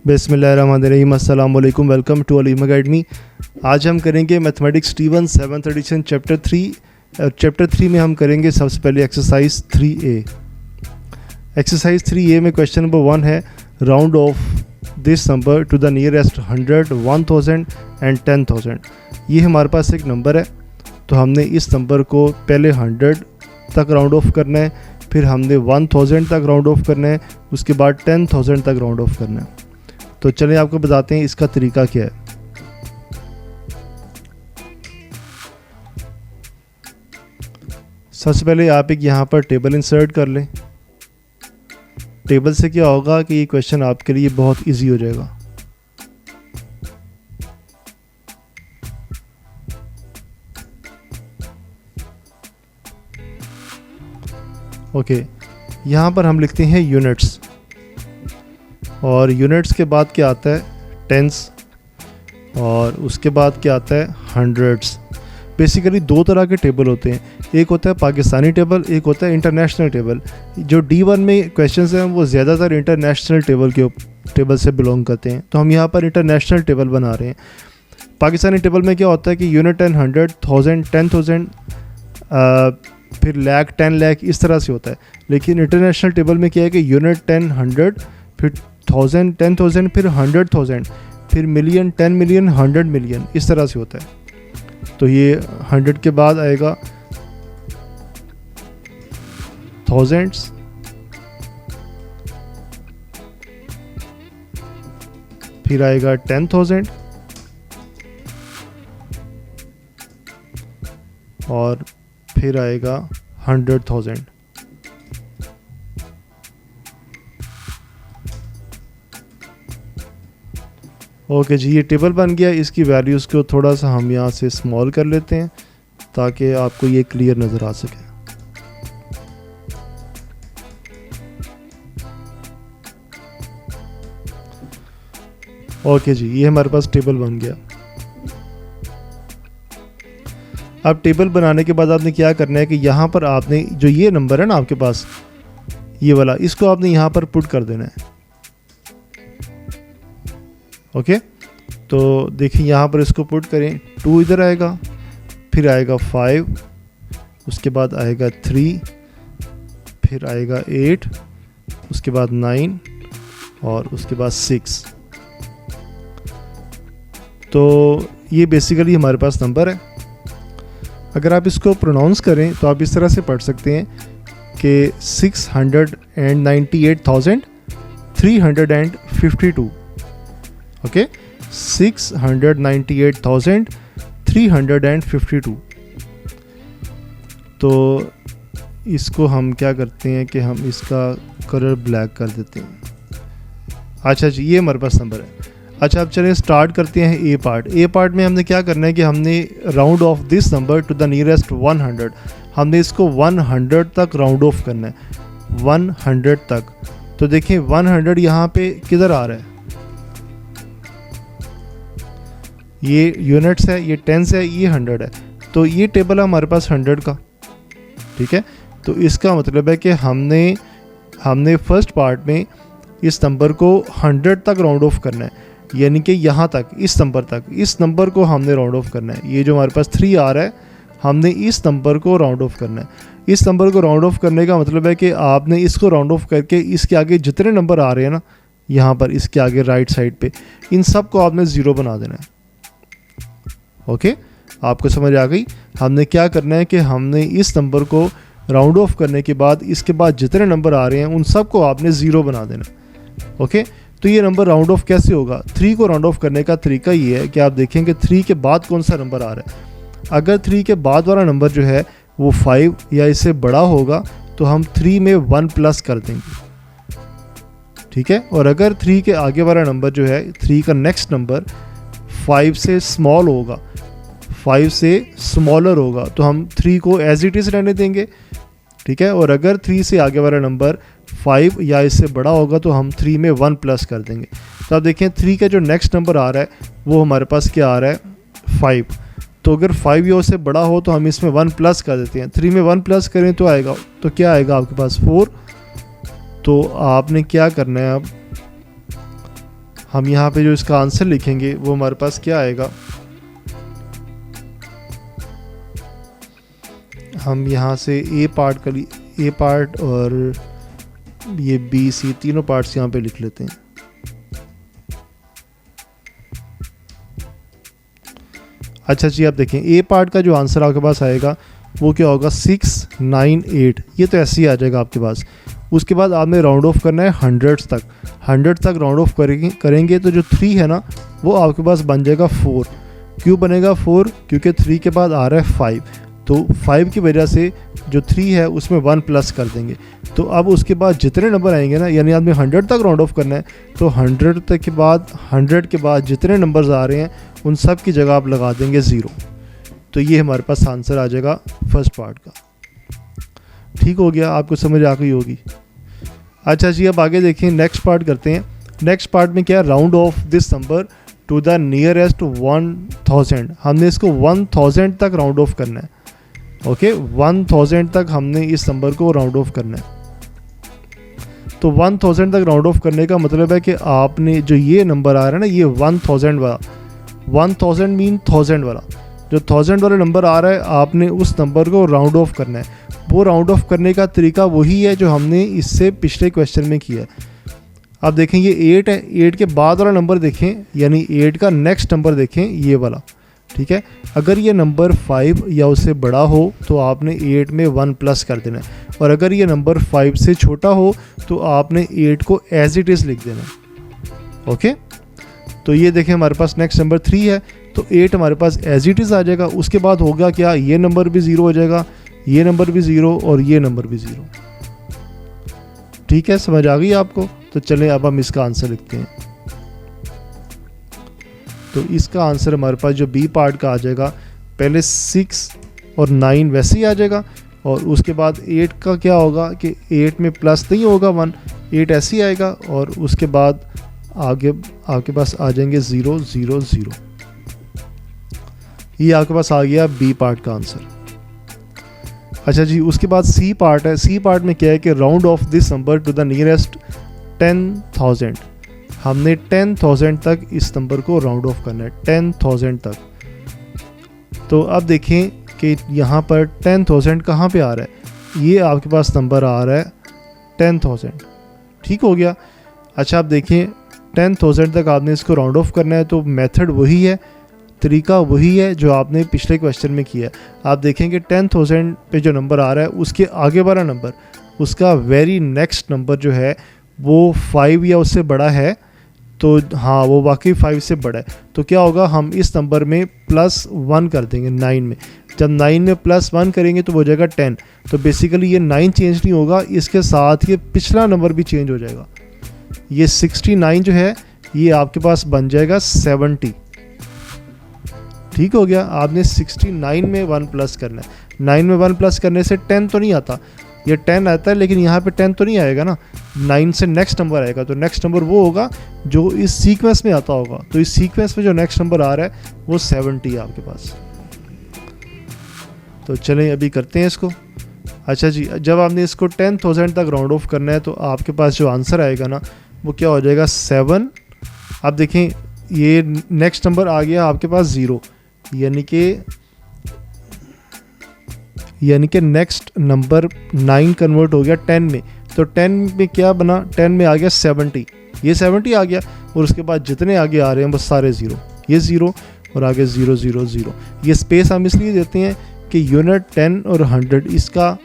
बिस्मिल्लाहिर्रहमानिर्रहीम, अस्सलाम वालेकुम, वेलकम टू अलीम अकेडमी। आज हम करेंगे mathematics T1 7th addition chapter 3 में हम करेंगे सबसे पहले एक्सरसाइज 3A। एक्सरसाइज 3A में क्वेश्चन नंबर 1 है, round off this number to the nearest 100, 1000 and 10,000। ये हमारे पास एक नंबर है, तो हमने इस नंबर को पहले 100 तक राउंड ऑफ करना है, फिर हमने 1000 तक राउंड ऑफ करना है, उसके बाद 10,000 तक राउंड ऑफ करना है। तो चलिए आपको बताते हैं इसका तरीका क्या है। सबसे पहले आप एक यहाँ पर टेबल इंसर्ट कर लें। टेबल से क्या होगा कि ये क्वेश्चन आपके लिए बहुत इजी हो जाएगा। ओके, यहाँ पर हम लिखते हैं यूनिट्स, और यूनिट्स के बाद क्या आता है, टेंस, और उसके बाद क्या आता है, हंड्रेड्स। बेसिकली दो तरह के टेबल होते हैं, एक होता है पाकिस्तानी टेबल, एक होता है इंटरनेशनल टेबल। जो D1 में क्वेश्चंस हैं वो ज़्यादातर इंटरनेशनल टेबल से बिलोंग करते हैं, तो हम यहाँ पर इंटरनेशनल टेबल बना रहे हैं। पाकिस्तानी टेबल में क्या होता है कि यूनिट 10, 100, 1000, 10,000, फिर लाख, 10 लाख, इस तरह से होता है। लेकिन इंटरनेशनल टेबल में क्या है कि यूनिट 10, 100, फिर 1000, 10,000, फिर 100,000, फिर मिलियन, 10 मिलियन, 100 मिलियन, इस तरह से होता है। तो ये 100 के बाद आएगा थाउजेंड्स, फिर आएगा 10,000, और फिर आएगा 100,000। ओके जी, ये टेबल बन गया। इसकी वैल्यूज़ को थोड़ा सा हम यहाँ से स्मॉल कर लेते हैं ताकि आपको ये क्लियर नज़र आ सके। ओके जी, ये हमारे पास टेबल बन गया। अब टेबल बनाने के बाद आपने क्या करना है कि यहाँ पर आपने जो ये नंबर है ना आपके पास, ये वाला, इसको आपने यहाँ पर पुट कर देना है। ओके, तो देखिए यहाँ पर इसको पुट करें। 2 इधर आएगा, फिर आएगा 5, उसके बाद आएगा 3, फिर आएगा 8, उसके बाद 9, और उसके बाद 6। तो ये बेसिकली हमारे पास नंबर है। अगर आप इसको प्रोनाउंस करें तो आप इस तरह से पढ़ सकते हैं कि 698,352। ओके, 698,352। तो इसको हम क्या करते हैं कि हम इसका कलर ब्लैक कर देते हैं। अच्छा जी, ये हमारे पास नंबर है। अच्छा, अब चलिए स्टार्ट करते हैं ए पार्ट। ए पार्ट में हमने क्या करना है कि हमने round off this number to the nearest 100। हमने इसको 100 तक राउंड ऑफ करना है, 100 तक। तो देखिए 100 यहाँ पे किधर आ रहा है, ये यूनिट्स है, ये टेंस है, ये 100 है। तो ये टेबल है हमारे पास 100 का, ठीक है। तो इसका मतलब है कि हमने फर्स्ट पार्ट में इस नंबर को 100 तक राउंड ऑफ करना है, यानी कि यहाँ तक, इस नंबर को हमने राउंड ऑफ करना है। ये जो हमारे पास 3 आ रहा है, हमने इस नंबर को राउंड ऑफ करना है। इस नंबर को राउंड ऑफ करने का मतलब है कि आपने इसको राउंड ऑफ करके इसके आगे जितने नंबर आ रहे हैं ना, यहाँ पर इसके आगे राइट साइड पे, इन सब को आपने 0 बना देना है। ओके, आपको समझ आ गई। हमने क्या करना है कि हमने इस नंबर को राउंड ऑफ करने के बाद इसके बाद जितने नंबर आ रहे हैं उन सब को आपने 0 बना देना। ओके, तो ये नंबर राउंड ऑफ कैसे होगा? 3 को राउंड ऑफ करने का तरीका ये है कि आप देखेंगे 3 के बाद कौन सा नंबर आ रहा है। अगर 3 के बाद वाला नंबर जो है वो 5 या इससे बड़ा होगा तो हम 3 में 1 प्लस कर देंगे, ठीक है। और अगर 3 के आगे वाला नंबर जो है, 3 का नेक्स्ट नंबर 5 से स्मॉल होगा, 5 से स्मॉलर होगा, तो हम 3 को एज इट इज़ रहने देंगे, ठीक है। और अगर 3 से आगे वाला नंबर 5 या इससे बड़ा होगा तो हम 3 में 1 प्लस कर देंगे। तो आप देखें 3 का जो नेक्स्ट नंबर आ रहा है वो हमारे पास क्या आ रहा है, 5। तो अगर 5 या उससे बड़ा हो तो हम इसमें 1 प्लस कर देते हैं। 3 में 1 प्लस करें तो आएगा, तो क्या आएगा आपके पास 4। तो आपने क्या करना है, अब हम यहाँ पे जो इसका आंसर लिखेंगे वो हमारे पास क्या आएगा, हम यहाँ से ए पार्ट और ये बी सी तीनों पार्ट्स यहाँ पे लिख लेते हैं। अच्छा जी, आप देखें ए पार्ट का जो आंसर आपके पास आएगा वो क्या होगा, 698। ये तो ऐसे ही आ जाएगा आपके पास। उसके बाद आपने राउंड ऑफ करना है 100 तक। 100 तक राउंड ऑफ करेंगे तो जो 3 है ना वो आपके पास बन जाएगा 4। क्यों बनेगा 4? क्योंकि 3 के बाद आ रहा है 5, तो 5 की वजह से जो 3 है उसमें 1 प्लस कर देंगे। तो अब उसके बाद जितने नंबर आएंगे ना, यानी आपने 100 तक राउंड ऑफ करना है, तो 100 तक के बाद 100 के बाद जितने नंबर्स आ रहे हैं उन सब की जगह आप लगा देंगे 0। तो ये हमारे पास आंसर आ जाएगा फर्स्ट पार्ट का। ठीक हो गया, आपको समझ आ गई होगी। अच्छा जी, अब आगे देखें, नेक्स्ट पार्ट करते हैं। नेक्स्ट पार्ट में क्या है, round off this number to the nearest 1000। हमने इसको 1000 तक राउंड ऑफ करना है। ओके, 1000 तक हमने इस नंबर को राउंड ऑफ करना है। तो 1000 तक राउंड ऑफ करने का मतलब है कि आपने जो ये नंबर आ रहा है ना, ये 1000 वाला, 1000 मीन 1000 वाला, जो 1000 वाला नंबर आ रहा है आपने उस नंबर को राउंड ऑफ करना है। वो राउंड ऑफ करने का तरीका वही है जो हमने इससे पिछले क्वेश्चन में किया है। अब देखें ये 8 है, 8 के बाद वाला नंबर देखें, यानी 8 का नेक्स्ट नंबर देखें, ये वाला। ठीक है, अगर ये नंबर 5 या उससे बड़ा हो तो आपने 8 में 1 प्लस कर देना है, और अगर ये नंबर 5 से छोटा हो तो आपने 8 को एज इट इज़ लिख देना है। ओके, तो ये देखें हमारे पास नेक्स्ट नंबर 3 है, तो 8 हमारे पास एज इट इज़ आ जाएगा। उसके बाद होगा क्या, ये नंबर भी 0 हो जाएगा, ये नंबर भी 0 और ये नंबर भी 0। ठीक है, समझ आ गई आपको? तो चलें अब हम इसका आंसर लिखते हैं। तो इसका आंसर हमारे पास जो बी पार्ट का आ जाएगा, पहले 6 और 9 वैसे ही आ जाएगा, और उसके बाद 8 का क्या होगा कि 8 में प्लस नहीं होगा 1, 8 ऐसे ही आएगा, और उसके बाद आगे आपके पास आ जाएंगे 0 0 0। ये आपके पास आ गया बी पार्ट का आंसर। अच्छा जी, उसके बाद सी पार्ट है। सी पार्ट में क्या है कि round off this number to the nearest 10,000। हमने 10,000 तक इस नंबर को राउंड ऑफ करना है, 10,000 तक। तो अब देखें कि यहाँ पर 10,000 कहाँ पे आ रहा है, ये आपके पास नंबर आ रहा है 10,000। ठीक हो गया। अच्छा, आप देखें 10,000 तक आपने इसको राउंड ऑफ करना है, तो मेथड वही है, तरीका वही है जो आपने पिछले क्वेश्चन में किया है। आप देखेंगे 10,000 पे जो नंबर आ रहा है उसके आगे वाला नंबर, उसका वेरी नेक्स्ट नंबर जो है वो 5 या उससे बड़ा है, तो हाँ वो वाकई 5 से बड़ा है। तो क्या होगा, हम इस नंबर में +1 कर देंगे 9 में। जब 9 में +1 करेंगे तो वो हो जाएगा 10। तो बेसिकली ये 9 चेंज नहीं होगा, इसके साथ ये पिछला नंबर भी चेंज हो जाएगा। ये 69 जो है ये आपके पास बन जाएगा 70। ठीक हो गया, आपने 69 में 1 प्लस करना है। 9 में 1 प्लस करने से 10 तो नहीं आता, ये 10 आता है, लेकिन यहाँ पे 10 तो नहीं आएगा ना, 9 से नेक्स्ट नंबर आएगा। तो नेक्स्ट नंबर वो होगा जो इस सीक्वेंस में आता होगा। तो इस सीक्वेंस में जो नेक्स्ट नंबर आ रहा है वो 70 है आपके पास। तो चलें अभी करते हैं इसको। अच्छा जी, जब आपने इसको 10,000 तक राउंड ऑफ करना है तो आपके पास जो आंसर आएगा ना वो क्या हो जाएगा 7। आप देखें ये नेक्स्ट नंबर आ गया आपके पास 0, यानी कि नेक्स्ट नंबर 9 कन्वर्ट हो गया 10 में। तो 10 में क्या बना, 10 में आ गया 70, ये 70 आ गया, और उसके बाद जितने आगे आ रहे हैं बस सारे 0, ये 0 और आगे 0 0 0। ये स्पेस हम इसलिए देते हैं कि यूनिट 10 और 100 इसका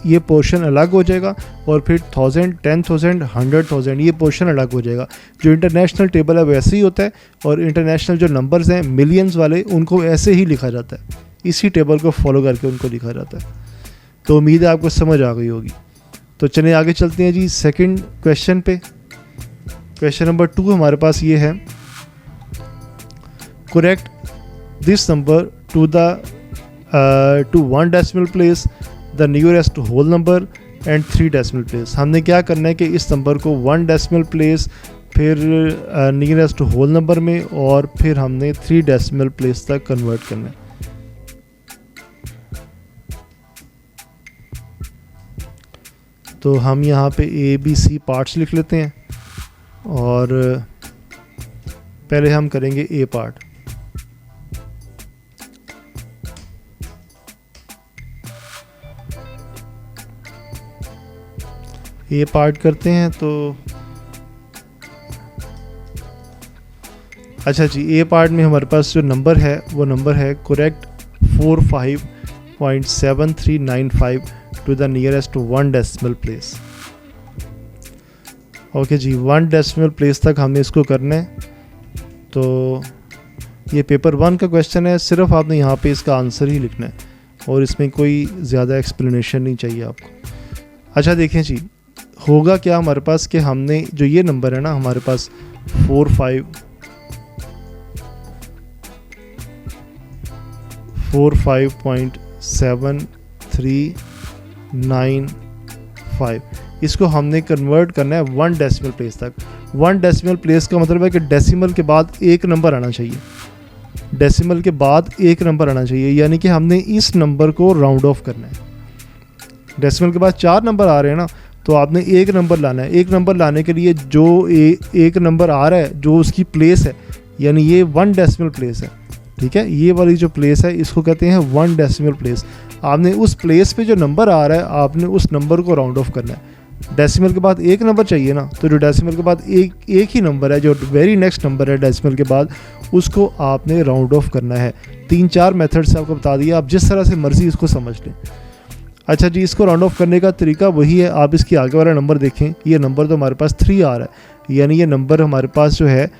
ये पोर्शन अलग हो जाएगा, और फिर 1000 10,000 100,000 ये पोर्शन अलग हो जाएगा। जो इंटरनेशनल टेबल है वैसे ही होता है, और इंटरनेशनल जो नंबर्स हैं मिलियंस वाले उनको ऐसे ही लिखा जाता है, इसी टेबल को फॉलो करके उनको लिखा जाता है। तो उम्मीद है आपको समझ आ गई होगी। तो चलिए आगे चलते हैं जी सेकंड क्वेश्चन पे। क्वेश्चन नंबर 2 हमारे पास ये है, correct this number to 1 decimal place, the nearest whole number and 3 decimal place. हमने क्या करना है कि इस नंबर को 1 डेसिमल प्लेस, फिर नियरेस्ट होल नंबर में, और फिर हमने 3 डेसिमल प्लेस तक कन्वर्ट करना है। तो हम यहाँ पे A B C पार्ट्स लिख लेते हैं, और पहले हम करेंगे ए पार्ट। ए पार्ट करते हैं तो अच्छा जी, ए पार्ट में हमारे पास जो नंबर है वो नंबर है correct 45.7395 to the nearest 1 decimal place. Okay जी, 1 डेसिमल प्लेस तक हमें इसको करना है। तो ये पेपर 1 का क्वेश्चन है, सिर्फ आपने यहाँ पे इसका आंसर ही लिखना है और इसमें कोई ज़्यादा एक्सप्लेनेशन नहीं चाहिए आपको। अच्छा देखें जी, होगा क्या हमारे पास कि हमने जो ये नंबर है ना हमारे पास 45.7395, इसको हमने कन्वर्ट करना है 1 डेसिमल प्लेस तक। 1 डेसिमल प्लेस का मतलब है कि डेसिमल के बाद एक नंबर आना चाहिए, डेसिमल के बाद एक नंबर आना चाहिए, यानी कि हमने इस नंबर को राउंड ऑफ करना है। डेसिमल के बाद 4 नंबर आ रहे हैं ना, तो आपने एक नंबर लाना है। एक नंबर लाने के लिए जो एक नंबर आ रहा है जो उसकी प्लेस है, यानी ये 1 डेसिमल प्लेस है, ठीक है, ये वाली जो प्लेस है इसको कहते हैं 1 डेसिमल प्लेस। आपने उस प्लेस पे जो नंबर आ रहा है आपने उस नंबर को राउंड ऑफ करना है। डेसिमल के बाद एक नंबर चाहिए ना, तो जो डेसिमल के बाद एक ही नंबर है, जो वेरी नेक्स्ट नंबर है डेसिमल के बाद, उसको आपने राउंड ऑफ करना है। 3-4 मेथड से आपको बता दिया, आप जिस तरह से मर्जी इसको समझ लें। अच्छा जी, इसको राउंड ऑफ करने का तरीका वही है, आप इसके आगे वाला नंबर देखें, ये नंबर तो हमारे पास 3 आ रहा है, यानी ये नंबर हमारे पास जो है,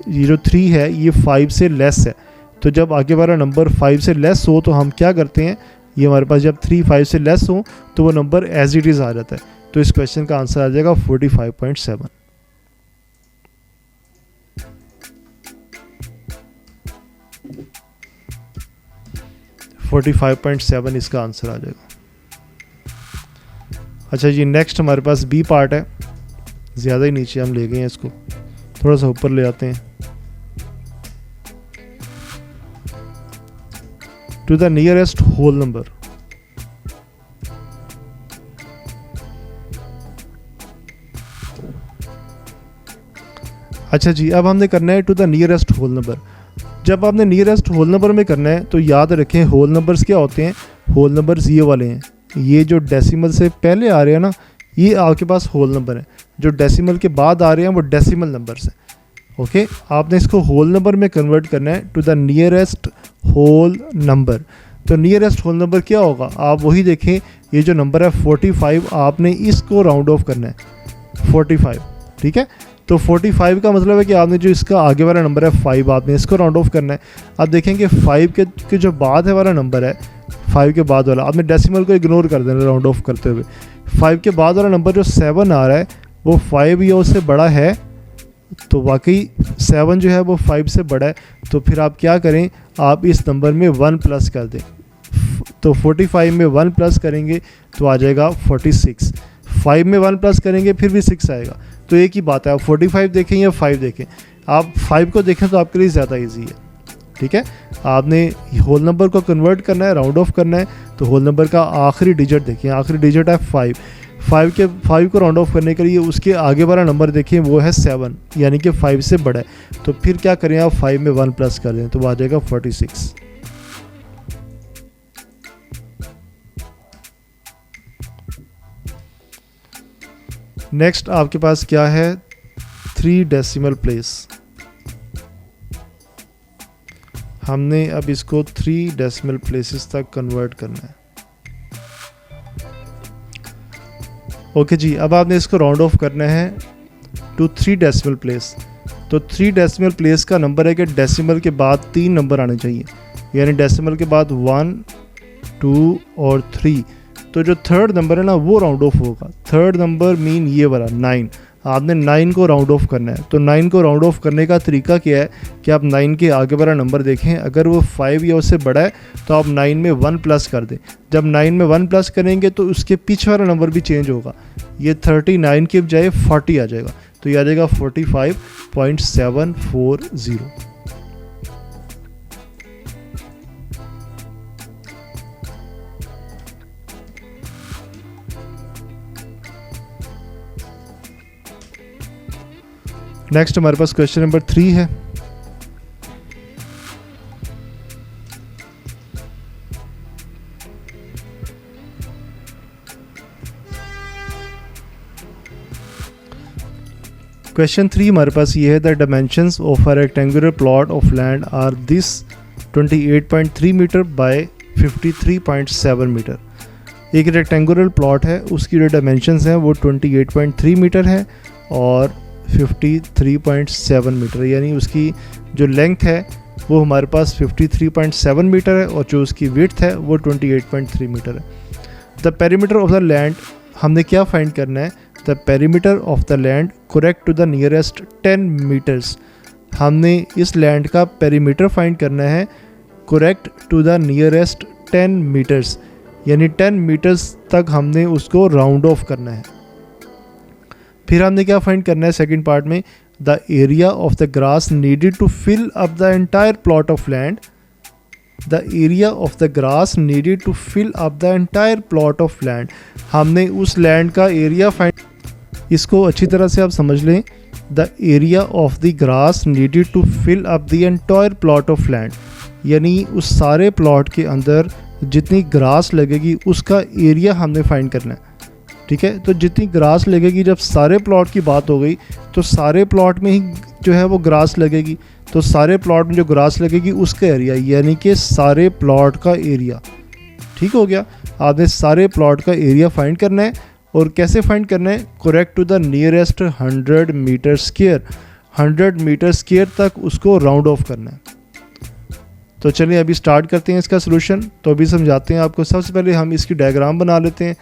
ये जो 3 है ये 5 से लेस है। तो जब आगे वाला नंबर 5 से लेस हो तो हम क्या करते हैं, ये हमारे पास जब 3 5 से लेस हो तो वो नंबर एज इट इज़ आ जाता है। तो इस क्वेश्चन का आंसर आ जाएगा 45.7। 45.7 इसका आंसर आ जाएगा। अच्छा जी, नेक्स्ट हमारे पास बी पार्ट है, ज़्यादा ही नीचे हम ले गए हैं इसको, थोड़ा सा ऊपर ले आते हैं। To the nearest whole number, अच्छा जी, अब हमने करना है to the nearest whole number. जब आपने नियरेस्ट होल नंबर में करना है तो याद रखें होल नंबर्स क्या होते हैं, होल नंबर्स ये वाले हैं, ये जो डेसिमल से पहले आ रहे हैं ना ये आपके पास होल नंबर है, जो डेसिमल के बाद आ रहे हैं वो डेसिमल नंबर्स हैं। ओके, आपने इसको होल नंबर में कन्वर्ट करना है to the nearest whole number. तो नियरेस्ट होल नंबर क्या होगा, आप वही देखें, ये जो नंबर है 45, आपने इसको राउंड ऑफ करना है 45, ठीक है। तो 45 का मतलब है कि आपने जो इसका आगे वाला नंबर है 5, आपने इसको राउंड ऑफ करना है। आप देखेंगे 5 के जो बाद है वाला नंबर है, 5 के बाद वाला, आपने डेसिमल को इग्नोर कर देना राउंड ऑफ करते हुए। 5 के बाद वाला नंबर जो 7 आ रहा है वो 5 या उससे बड़ा है, तो वाकई 7 जो है वो 5 से बड़ा है। तो फिर आप क्या करें, आप इस नंबर में 1 प्लस कर दें। तो 45 में 1 प्लस करेंगे तो आ जाएगा 46। 5 में 1 प्लस करेंगे फिर भी 6 आएगा। तो एक ही बात है, आप 45 देखें या 5 देखें, आप 5 को देखें तो आपके लिए ज़्यादा ईजी है, ठीक है। आपने होल नंबर को कन्वर्ट करना है, राउंड ऑफ करना है, तो होल नंबर का आखिरी डिजिट देखें, आखिरी डिजिट है 5। 5 को राउंड ऑफ करने के लिए उसके आगे वाला नंबर देखें, वो है 7, यानी कि 5 से बड़ा है। तो फिर क्या करें, आप 5 में 1 प्लस कर दें तो वो आ जाएगा 46। नेक्स्ट आपके पास क्या है, 3 डेसिमल प्लेस। हमने अब इसको 3 डेसिमल प्लेसेस तक कन्वर्ट करना है। ओके जी, अब आपने इसको राउंड ऑफ करना है टू 3 डेसिमल प्लेस। तो 3 डेसिमल प्लेस का नंबर है कि डेसिमल के बाद 3 नंबर आने चाहिए, यानी डेसिमल के बाद 1, 2 और 3। तो जो थर्ड नंबर है ना वो राउंड ऑफ होगा। थर्ड नंबर मीन ये वाला 9, आपने 9 को राउंड ऑफ करना है। तो 9 को राउंड ऑफ करने का तरीका क्या है कि आप 9 के आगे वाला नंबर देखें, अगर वो 5 या उससे बड़ा है तो आप 9 में 1 प्लस कर दें। जब 9 में 1 प्लस करेंगे तो उसके पीछे वाला नंबर भी चेंज होगा, ये 39 के बजाय 40 आ जाएगा, तो ये आ जाएगा 45.740। नेक्स्ट हमारे पास क्वेश्चन नंबर 3 है। क्वेश्चन 3 हमारे पास ये है, the dimensions of a rectangular plot of land are this 28.3 metre by 53.7 metre. एक रेक्टेंगुलर प्लॉट है, उसकी जो डायमेंशंस हैं वो 28.3 मीटर है और 53.7 मीटर, यानी उसकी जो लेंथ है वो हमारे पास 53.7 मीटर है और जो उसकी विड्थ है वो 28.3 मीटर है। The perimeter of the land, हमने क्या फाइंड करना है, the perimeter of the land correct to the nearest 10 metres. हमने इस लैंड का पेरीमीटर फाइंड करना है correct to the nearest 10 metres, यानी 10 मीटर्स तक हमने उसको राउंड ऑफ करना है। फिर हमने क्या फाइंड करना है सेकंड पार्ट में, the area of the grass needed to fill up the entire plot of land. The area of the grass needed to fill up the entire plot of land. हमने उस land का area find, इसको अच्छी तरह से आप समझ लें, the area of the grass needed to fill up the entire plot of land, यानी उस सारे प्लॉट के अंदर जितनी ग्रास लगेगी उसका एरिया हमने फाइंड करना है। ठीक है, तो जितनी ग्रास लगेगी, जब सारे प्लॉट की बात हो गई तो सारे प्लॉट में ही जो है वो ग्रास लगेगी, तो सारे प्लॉट में जो ग्रास लगेगी उसका एरिया, यानी कि सारे प्लॉट का एरिया। ठीक हो गया, आपने सारे प्लॉट का एरिया फाइंड करना है। और कैसे फाइंड करना है, correct to the nearest 100 metre square, 100 metre square तक उसको राउंड ऑफ करना है। तो चलिए अभी स्टार्ट करते हैं इसका सोल्यूशन। तो अभी समझाते हैं आपको। सबसे पहले हम इसकी डायग्राम बना लेते हैं।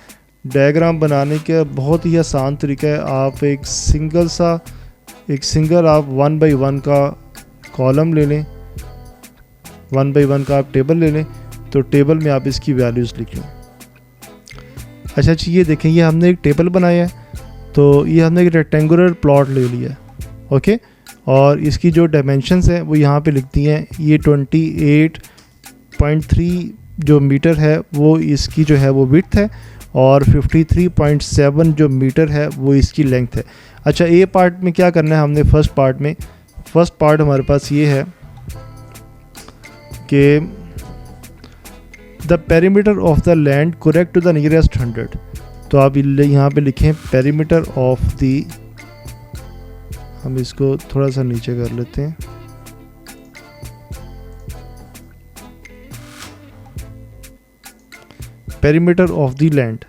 डायग्राम बनाने का बहुत ही आसान तरीका है, आप एक सिंगल आप 1 बाई 1 का कॉलम ले लें, 1 बाई 1 का आप टेबल ले लें, तो टेबल में आप इसकी वैल्यूज़ लिख लें। अच्छा ये देखें, ये हमने एक टेबल बनाया है, तो ये हमने एक रेक्टेंगुलर प्लॉट ले लिया है, ओके। और इसकी जो डायमेंशंस हैं वो यहाँ पे लिखती हैं। ये 28.3 जो मीटर है वो इसकी जो है वो विड्थ है और 53.7 जो मीटर है वो इसकी लेंथ है। अच्छा, ए पार्ट में क्या करना है हमने, फर्स्ट पार्ट हमारे पास ये है कि the perimeter of the land correct to the nearest 100। तो आप यहाँ पे लिखें पेरीमीटर ऑफ द, हम इसको थोड़ा सा नीचे कर लेते हैं, पेरीमीटर ऑफ द लैंड।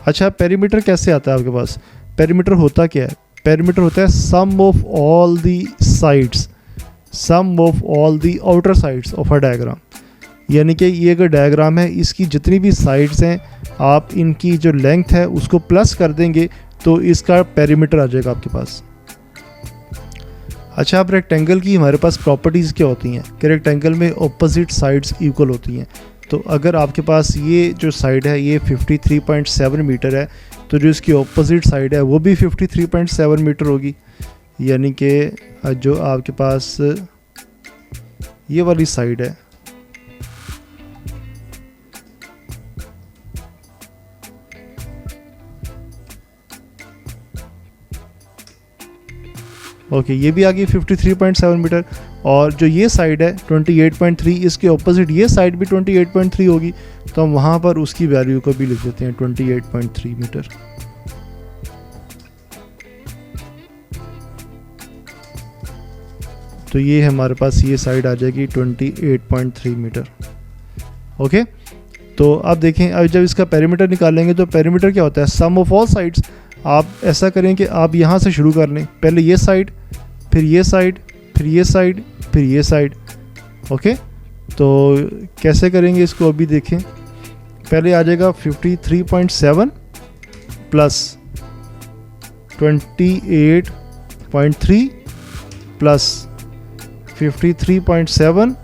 अच्छा, पेरीमीटर कैसे आता है आपके पास, पेरीमीटर होता क्या है, पेरीमीटर होता है sum of all the sides, sum of all the outer sides of a diagram. यानी कि ये अगर डायग्राम है, इसकी जितनी भी साइड्स हैं आप इनकी जो लेंथ है उसको प्लस कर देंगे तो इसका पेरीमीटर आ जाएगा आपके पास। अच्छा, अब रेक्टेंगल की हमारे पास प्रॉपर्टीज़ क्या होती हैं कि रेक्टेंगल में ऑपोजिट साइड्स इक्वल होती हैं। तो अगर आपके पास ये जो साइड है ये 53.7 मीटर है, तो जो इसकी ऑपोजिट साइड है वो भी 53.7 मीटर होगी। यानी कि जो आपके पास ये वाली साइड है, ओके, ये भी आ गई 53.7 मीटर। और जो ये साइड है 28.3, इसके ऑपोजिट ये साइड भी 28.3 होगी, तो हम वहाँ पर उसकी वैल्यू को भी लिख देते हैं 28.3 मीटर। तो ये हमारे पास ये साइड आ जाएगी 28.3 मीटर, ओके। तो अब देखें, अब जब इसका पेरीमीटर निकालेंगे तो पेरीमीटर क्या होता है, सम ऑफ ऑल साइड्स। आप ऐसा करें कि आप यहाँ से शुरू कर लें, पहले ये साइड, फिर ये साइड, फिर ये साइड, फिर ये साइड, ओके। तो कैसे करेंगे इसको अभी देखें। पहले आ जाएगा 53.7 प्लस 28.3 प्लस 53.7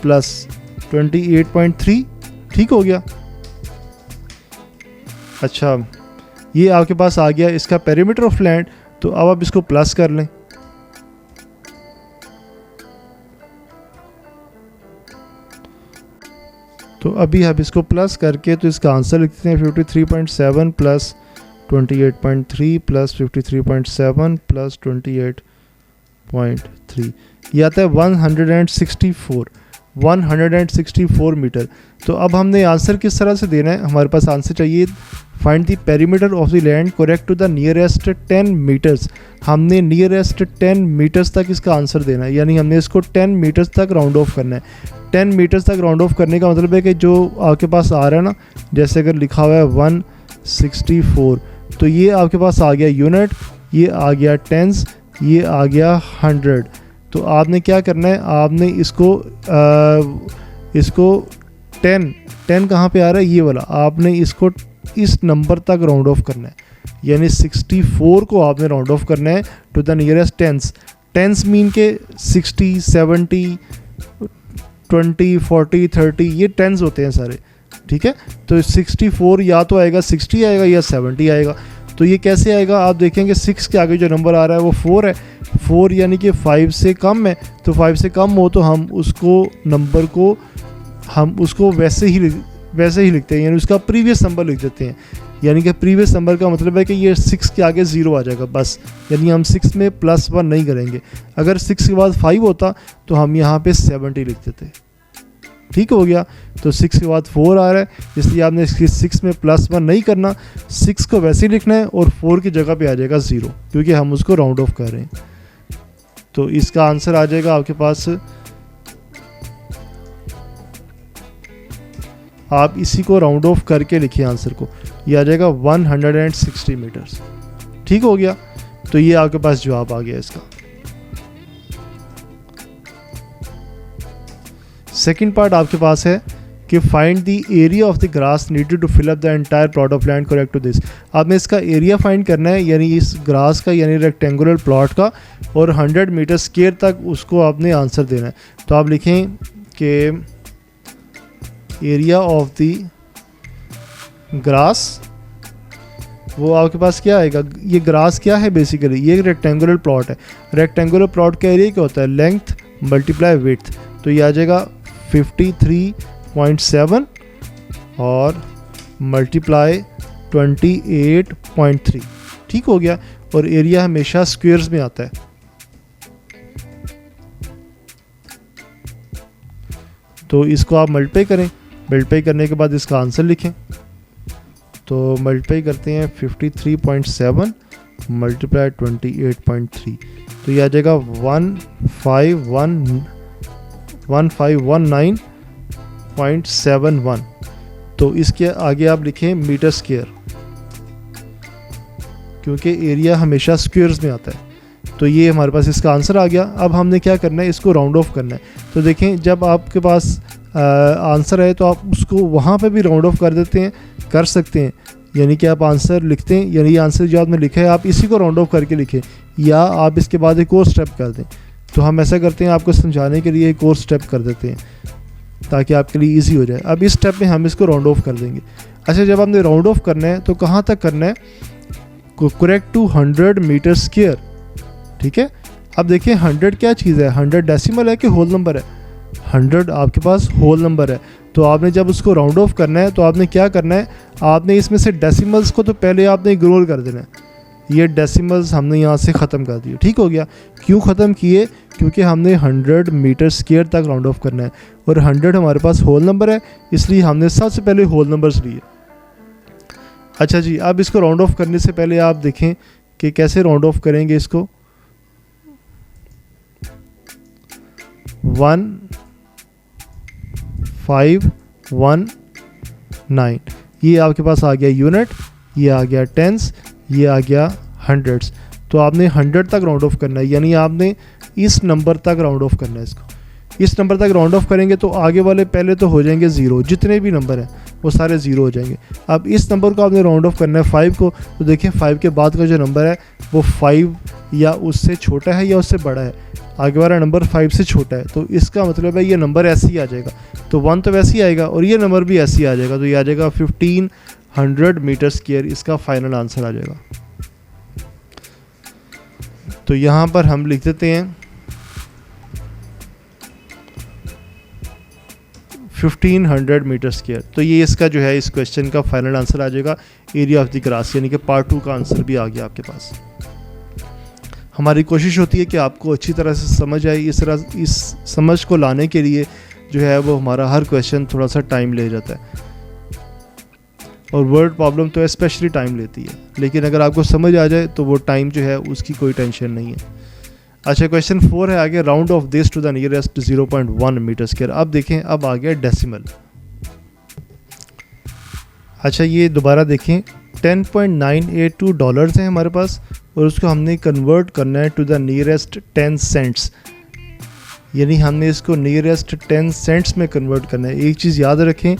प्लस 28.3, ठीक हो गया। अच्छा, ये आपके पास आ गया इसका पेरीमीटर ऑफ लैंड। तो अब आप इसको प्लस कर लें, तो अभी आप इसको प्लस करके तो इसका आंसर लिखते हैं 53.7 प्लस 28.3 प्लस 53.7 प्लस 28.3, ये आता है 164। 164 मीटर। तो अब हमने आंसर किस तरह से देना है, हमारे पास आंसर चाहिए find the perimeter of the land correct to the nearest 10 metres. हमने नियरेस्ट 10 मीटर्स तक इसका आंसर देना है, यानी हमने इसको 10 मीटर्स तक राउंड ऑफ करना है। 10 मीटर्स तक राउंड ऑफ करने का मतलब है कि जो आपके पास आ रहा है ना, जैसे अगर लिखा हुआ है 164, तो ये आपके पास आ गया यूनिट, ये आ गया टेंस, ये आ गया 100। तो आपने क्या करना है, आपने इसको 10 कहाँ पे आ रहा है, ये वाला, आपने इसको इस नंबर तक राउंड ऑफ करना है, यानी 64 को आपने राउंड ऑफ करना है to the nearest tens. Tens mean के 60, 70, 20, 40, 30 ये टेंस होते हैं सारे, ठीक है। तो 64 या तो आएगा 60 आएगा या 70 आएगा। तो ये कैसे आएगा, आप देखेंगे 6 के आगे जो नंबर आ रहा है वो 4 है, 4 यानी कि 5 से कम है। तो 5 से कम हो तो हम उसको वैसे ही लिखते हैं, यानी उसका प्रीवियस नंबर लिख देते हैं। यानी कि प्रीवियस नंबर का मतलब है कि ये 6 के आगे 0 आ जाएगा बस, यानी हम 6 में +1 नहीं करेंगे। अगर 6 के बाद 5 होता तो हम यहाँ पे 70 लिख देते, ठीक हो गया। तो 6 के बाद 4 आ रहा है, इसलिए आपने 6 में +1 नहीं करना, 6 को वैसे ही लिखना है और 4 की जगह पे आ जाएगा 0, क्योंकि हम उसको राउंड ऑफ कर रहे हैं। तो इसका आंसर आ जाएगा आपके पास, आप इसी को राउंड ऑफ करके लिखिए आंसर को, ये आ जाएगा 160 मीटर्स, ठीक हो गया। तो ये आपके पास जवाब आ गया इसका। सेकंड पार्ट आपके पास है कि find the area of the grass needed to fill up the entire plot of land correct to this. आपने इसका एरिया फाइंड करना है, यानी इस ग्रास का, यानी रेक्टेंगुलर प्लॉट का, और 100 मीटर स्क्वायर तक उसको आपने आंसर देना है। तो आप लिखें कि एरिया ऑफ द ग्रास, वो आपके पास क्या आएगा, ये ग्रास क्या है बेसिकली, ये रेक्टेंगुलर प्लॉट है। रेक्टेंगुलर प्लॉट का एरिया क्या होता है, लेंथ मल्टीप्लाई विड्थ। तो ये आ जाएगा 53.7 और मल्टीप्लाई 28.3, ठीक हो गया। और एरिया हमेशा स्क्वायर्स में आता है। तो इसको आप मल्टीप्लाई करें, मल्टीप्लाई करने के बाद इसका आंसर लिखें। तो मल्टीप्लाई करते हैं 53.7 मल्टीप्लाई 28.3, तो ये आ जाएगा 1519.71। तो इसके आगे आप लिखें मीटर स्क्वायर, क्योंकि एरिया हमेशा स्क्वायर्स में आता है। तो ये हमारे पास इसका आंसर आ गया। अब हमने क्या करना है, इसको राउंड ऑफ करना है। तो देखें, जब आपके पास आंसर है तो आप उसको वहाँ पे भी राउंड ऑफ कर सकते हैं, यानी कि आप आंसर लिखते हैं, यानी आंसर जो आपने लिखा है आप इसी को राउंड ऑफ करके लिखें, या आप इसके बाद एक और स्टेप कर दें। तो हम ऐसा करते हैं, आपको समझाने के लिए एक और स्टेप कर देते हैं ताकि आपके लिए इजी हो जाए। अब इस स्टेप में हम इसको राउंड ऑफ कर देंगे। अच्छा, जब हमने राउंड ऑफ करना है तो कहाँ तक करना है, करेक्ट टू 100 मीटर स्क्वायर, ठीक है। अब देखिए 100 क्या चीज़ है, 100 डेसिमल है कि होल नंबर है, 100 आपके पास होल नंबर है। तो आपने जब उसको राउंड ऑफ करना है तो आपने क्या करना है, आपने इसमें से डेसिमल्स को तो पहले आपने इग्नोर कर देना है। ये डेसिमल्स हमने यहाँ से ख़त्म कर दिए, ठीक हो गया। क्यों ख़त्म किए, क्योंकि हमने 100 मीटर स्क्वायर तक राउंड ऑफ करना है, और 100 हमारे पास होल नंबर है, इसलिए हमने सबसे पहले होल नंबर्स लिए। अच्छा जी, अब इसको राउंड ऑफ करने से पहले आप देखें कि कैसे राउंड ऑफ करेंगे इसको। 1519, ये आपके पास आ गया यूनिट, ये आ गया टेंस, ये आ गया हंड्रेड्स। तो आपने 100 तक राउंड ऑफ करना है, यानी आपने इस नंबर तक राउंड ऑफ करना है इसको। इस नंबर तक राउंड ऑफ करेंगे तो आगे वाले पहले तो हो जाएंगे 0, जितने भी नंबर हैं वो सारे 0 हो जाएंगे। अब इस नंबर को आपने राउंड ऑफ करना है 5 को, तो देखिए 5 के बाद का जो नंबर है वो 5 या उससे छोटा है या उससे बड़ा है, आगे वाला नंबर 5 से छोटा है। तो इसका मतलब है ये नंबर ऐसे ही आ जाएगा, तो 1 तो वैसे ही आएगा और ये नंबर भी ऐसे ही आ जाएगा। तो ये आ जाएगा 1500 मीटर स्क्वायर, इसका फाइनल आंसर आ जाएगा। तो यहाँ पर हम लिख देते हैं 1500 मीटर स्क्वायर। तो ये इसका जो है इस क्वेश्चन का फाइनल आंसर आ जाएगा, एरिया ऑफ द ग्रास, यानी कि पार्ट 2 का आंसर भी आ गया आपके पास। हमारी कोशिश होती है कि आपको अच्छी तरह से समझ आए। इस समझ को लाने के लिए जो है वो हमारा हर क्वेश्चन थोड़ा सा टाइम ले जाता है, और वर्ड प्रॉब्लम तो स्पेशली टाइम लेती है, लेकिन अगर आपको समझ आ जाए तो वो टाइम जो है उसकी कोई टेंशन नहीं है। अच्छा, क्वेश्चन 4 है आगे, round off this to the nearest 0.1 metre square. अब देखें, अब आ गया डेसिमल। अच्छा, ये दोबारा देखें, $10.982 हैं हमारे पास, और उसको हमने कन्वर्ट करना है टू द नियरेस्ट 10 सेंट्स, यानी हमने इसको नियरेस्ट 10 सेंट्स में कन्वर्ट करना है। एक चीज़ याद रखें,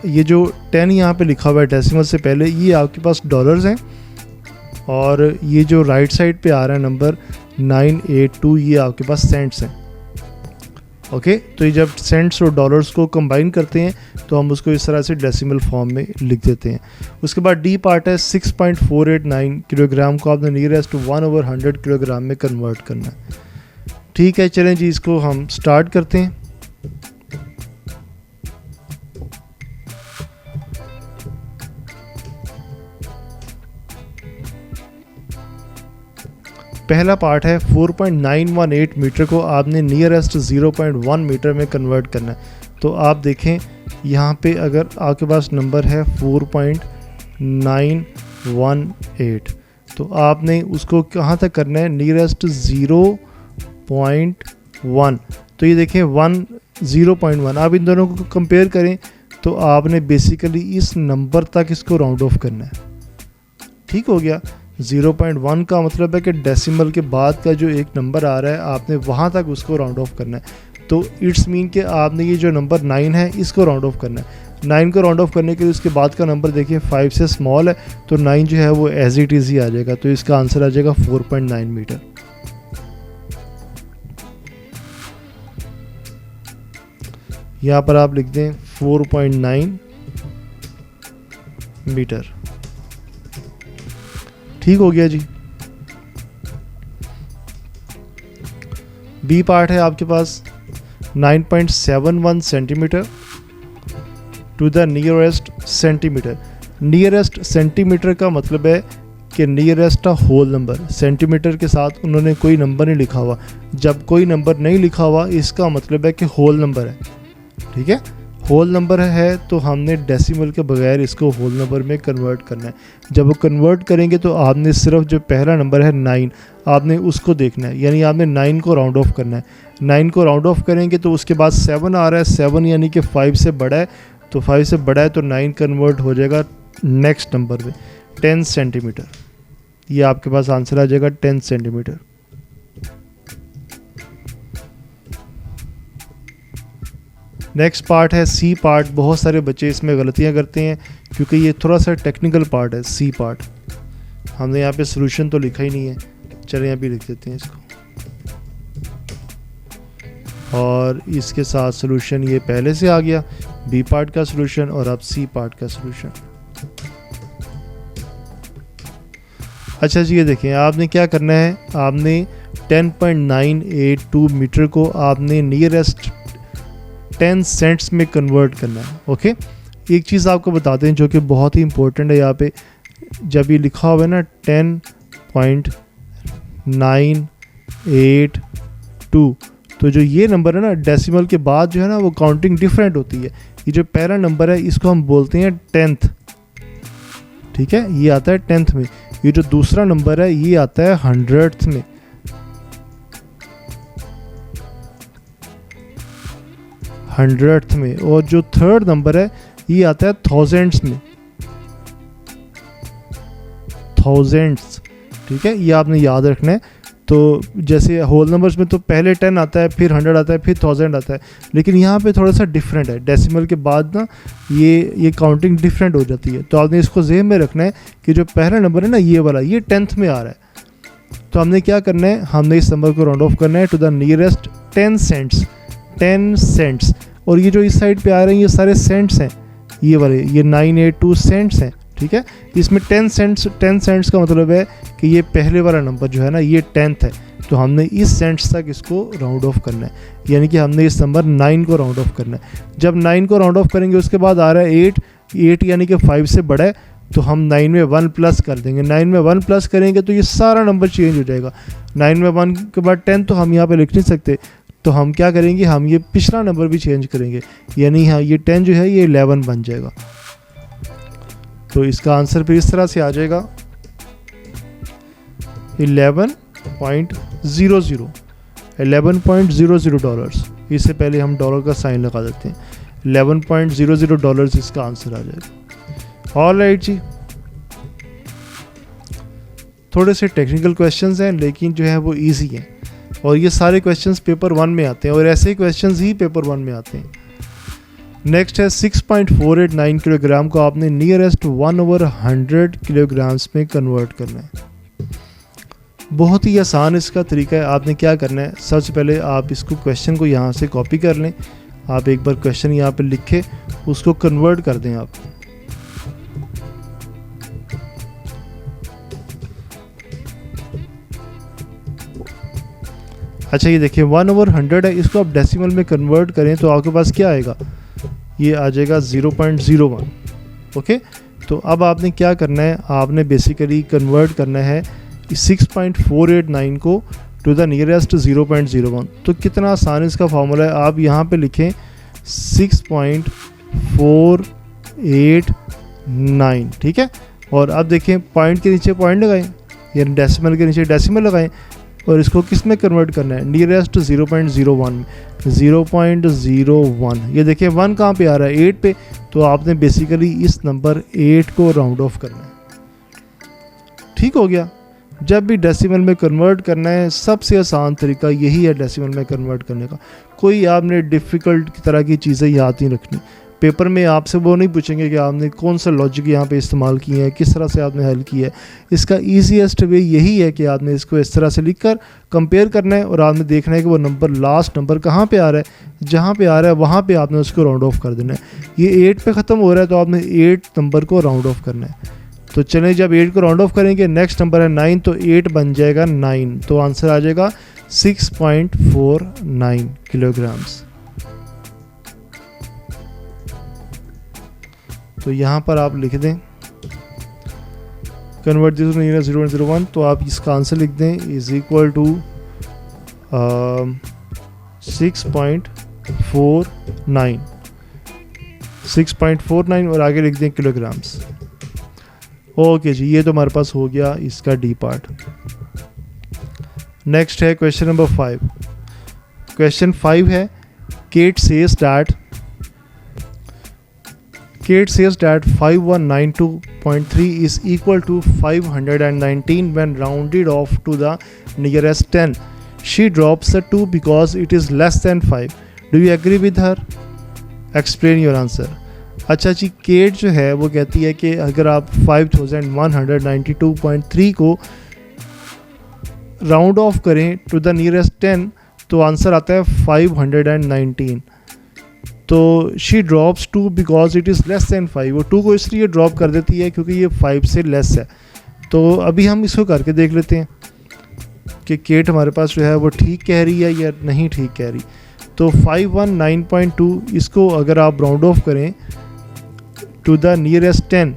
ये जो 10 यहाँ पे लिखा हुआ है डेसिमल से पहले, ये आपके पास डॉलर्स हैं, और ये जो राइट साइड पे आ रहा है नंबर 982, ये आपके पास सेंट्स हैं। ओके, तो ये जब सेंट्स और डॉलर्स को कंबाइन करते हैं तो हम उसको इस तरह से डेसिमल फॉर्म में लिख देते हैं। उसके बाद डी पार्ट है, 6.489 किलोग्राम को आपने नियरेस्ट 1/100 किलोग्राम में कन्वर्ट करना है। ठीक है, चलें जी, इसको हम स्टार्ट करते हैं। पहला पार्ट है 4.918 मीटर को आपने नियरेस्ट 0.1 मीटर में कन्वर्ट करना है। तो आप देखें यहाँ पे अगर आपके पास नंबर है 4.918, तो आपने उसको कहाँ तक करना है, नियरेस्ट 0.1। तो ये देखें 0.1, आप इन दोनों को कंपेयर करें तो आपने बेसिकली इस नंबर तक इसको राउंड ऑफ करना है। ठीक हो गया। 0.1 का मतलब है कि डेसिमल के बाद का जो एक नंबर आ रहा है आपने वहाँ तक उसको राउंड ऑफ करना है। तो इट्स मीन कि आपने ये जो नंबर 9 है इसको राउंड ऑफ करना है। 9 को राउंड ऑफ करने के लिए उसके बाद का नंबर देखिए 5 से स्मॉल है, तो 9 जो है वो एज इट इज़ ही आ जाएगा। तो इसका आंसर आ जाएगा 4.9 मीटर। यहाँ पर आप लिख दें 4.9 मीटर। ठीक हो गया जी। बी पार्ट है आपके पास 9.71 centimetre to the nearest centimetre. Nearest centimetre का मतलब है कि नियरेस्ट होल नंबर, सेंटीमीटर के साथ उन्होंने कोई नंबर नहीं लिखा हुआ। जब कोई नंबर नहीं लिखा हुआ इसका मतलब है कि होल नंबर है। ठीक है, होल नंबर है तो हमने डेसिमल के बगैर इसको होल नंबर में कन्वर्ट करना है। जब वो कन्वर्ट करेंगे तो आपने सिर्फ जो पहला नंबर है 9, आपने उसको देखना है, यानी आपने 9 को राउंड ऑफ करना है। 9 को राउंड ऑफ करेंगे तो उसके बाद 7 आ रहा है, 7 यानी कि 5 से बड़ा है, तो 5 से बड़ा है तो 9 कन्वर्ट हो जाएगा नेक्स्ट नंबर में 10 सेंटीमीटर। ये आपके पास आंसर आ जाएगा 10 सेंटीमीटर। नेक्स्ट पार्ट है सी पार्ट। बहुत सारे बच्चे इसमें गलतियां करते हैं क्योंकि ये थोड़ा सा टेक्निकल पार्ट है। सी पार्ट हमने यहाँ पे सोल्यूशन तो लिखा ही नहीं है, चलिए यहाँ भी लिख देते हैं इसको, और इसके साथ सोल्यूशन ये पहले से आ गया, बी पार्ट का सोल्यूशन और अब सी पार्ट का सोल्यूशन। अच्छा जी, ये देखें आपने क्या करना है, आपने 10.982 मीटर को आपने नियरेस्ट 10 सेंट्स में कन्वर्ट करना है। ओके, एक चीज़ आपको बताते हैं जो कि बहुत ही इंपॉर्टेंट है। यहाँ पे जब ये लिखा हुआ है ना 10.982, तो जो ये नंबर है ना डेसिमल के बाद जो है ना वो काउंटिंग डिफरेंट होती है। ये जो पहला नंबर है इसको हम बोलते हैं 10th। ठीक है, ये आता है 10th में। ये जो दूसरा नंबर है ये आता है 100th में। और जो थर्ड नंबर है ये आता है थाउजेंड्स में, थाउजेंड्स। ठीक है, ये आपने याद रखना है। तो जैसे होल नंबर्स में तो पहले 10 आता है, फिर 100 आता है, फिर 1000 आता है, लेकिन यहाँ पे थोड़ा सा डिफरेंट है। डेसिमल के बाद ना ये काउंटिंग डिफरेंट हो जाती है। तो आपने इसको ज़हन में रखना है कि जो पहला नंबर है ना ये वाला, ये 10th में आ रहा है। तो हमने क्या करना है, हमने इस नंबर को राउंड ऑफ करना है to the nearest 10 cents. 10 cents, और ये जो इस साइड पे आ रहे हैं ये सारे सेंट्स हैं, ये वाले, ये 982 सेंट्स हैं। ठीक है, इसमें 10 सेंट्स का मतलब है कि ये पहले वाला नंबर जो है ना ये 10th है, तो हमने इस सेंट्स तक इसको राउंड ऑफ करना है, यानी कि हमने इस नंबर 9 को राउंड ऑफ करना है। जब 9 को राउंड ऑफ करेंगे उसके बाद आ रहा है 8 यानी कि 5 से बड़ा है, तो हम 9 में 1 प्लस कर देंगे। 9 में 1 प्लस करेंगे तो ये सारा नंबर चेंज हो जाएगा। 9 में 1 के बाद 10 तो हम यहाँ पे लिख नहीं सकते, तो हम क्या करेंगे, हम ये पिछला नंबर भी चेंज करेंगे, यानी हाँ ये 10 जो है ये 11 बन जाएगा। तो इसका आंसर फिर इस तरह से आ जाएगा 11.00 डॉलर्स। इससे पहले हम डॉलर का साइन लगा देते हैं, 11.00 डॉलर्स इसका आंसर आ जाएगा। ऑलराइट जी, थोड़े से टेक्निकल क्वेश्चंस हैं लेकिन जो है वो इजी हैं, और ये सारे क्वेश्चंस पेपर 1 में आते हैं, और ऐसे क्वेश्चंस ही पेपर 1 में आते हैं। नेक्स्ट है 6.489 किलोग्राम को आपने नियरेस्ट 1/100 किलोग्राम्स में कन्वर्ट करना है। बहुत ही आसान इसका तरीका है। आपने क्या करना है, सबसे पहले आप इसको क्वेश्चन को यहाँ से कॉपी कर लें, आप एक बार क्वेश्चन यहाँ पे लिखे, उसको कन्वर्ट कर दें आप। अच्छा ये देखिए 1/100 है, इसको आप डेसिमल में कन्वर्ट करें तो आपके पास क्या आएगा, ये आ जाएगा 0.01। ओके, तो अब आपने क्या करना है, आपने बेसिकली कन्वर्ट करना है 6.489 को टू द नियरेस्ट 0.01। तो कितना आसान इसका फॉर्मूला है, आप यहाँ पे लिखें 6.489, ठीक है। और अब देखें पॉइंट के नीचे पॉइंट लगाएं, यानी डेसिमल के नीचे डेसिमल लगाएं, और इसको किस में कन्वर्ट करना है, नियरेस्ट 0.01 0.01। ये देखिए 1 कहाँ पे आ रहा है, 8 पे, तो आपने बेसिकली इस नंबर 8 को राउंड ऑफ करना है। ठीक हो गया। जब भी डेसिमल में कन्वर्ट करना है सबसे आसान तरीका यही है डेसिमल में कन्वर्ट करने का। कोई आपने डिफ़िकल्ट तरह की चीज़ें याद नहीं रखनी। पेपर में आपसे वो नहीं पूछेंगे कि आपने कौन सा लॉजिक यहाँ पे इस्तेमाल किए हैं, किस तरह से आपने हल किया है। इसका ईजीएस्ट वे यही है कि आपने इसको इस तरह से लिखकर कंपेयर करना है, और आपने देखना है कि वो नंबर, लास्ट नंबर कहाँ पे आ रहा है, जहाँ पे आ रहा है वहाँ पे आपने उसको राउंड ऑफ कर देना है। ये 8 पे ख़त्म हो रहा है तो आपने 8 नंबर को राउंड ऑफ करना है। तो चलें, जब 8 को राउंड ऑफ करेंगे, नेक्स्ट नंबर है 9, तो 8 बन जाएगा 9, तो आंसर आ जाएगा 6.49 किलोग्राम्स। तो यहाँ पर आप लिख दें कन्वर्ट दिस टू 0.01, तो आप इसका आंसर लिख दें इज इक्वल टू 6.49 और आगे लिख दें किलोग्राम्स। ओके जी, ये तो हमारे पास हो गया इसका डी पार्ट। नेक्स्ट है क्वेश्चन नंबर 5। क्वेश्चन 5 है Kate says that 5192.3 is equal to 519 when rounded off to the nearest 10. She drops the 2 because it is less than 5. Do you agree with her? Explain your answer. अच्छा जी, cat जो है वो कहती है कि अगर आप 5192.3 को राउंड ऑफ करें टू द नियरेस्ट 10 तो आंसर आता है 519। तो she drops 2 because it is less than 5। वो 2 को इसलिए ड्रॉप कर देती है क्योंकि ये 5 से लेस है। तो अभी हम इसको करके देख लेते हैं कि केट हमारे पास जो है वो ठीक कह रही है या नहीं ठीक कह रही। तो 519.2 इसको अगर आप राउंड ऑफ करें टू द नियरेस्ट 10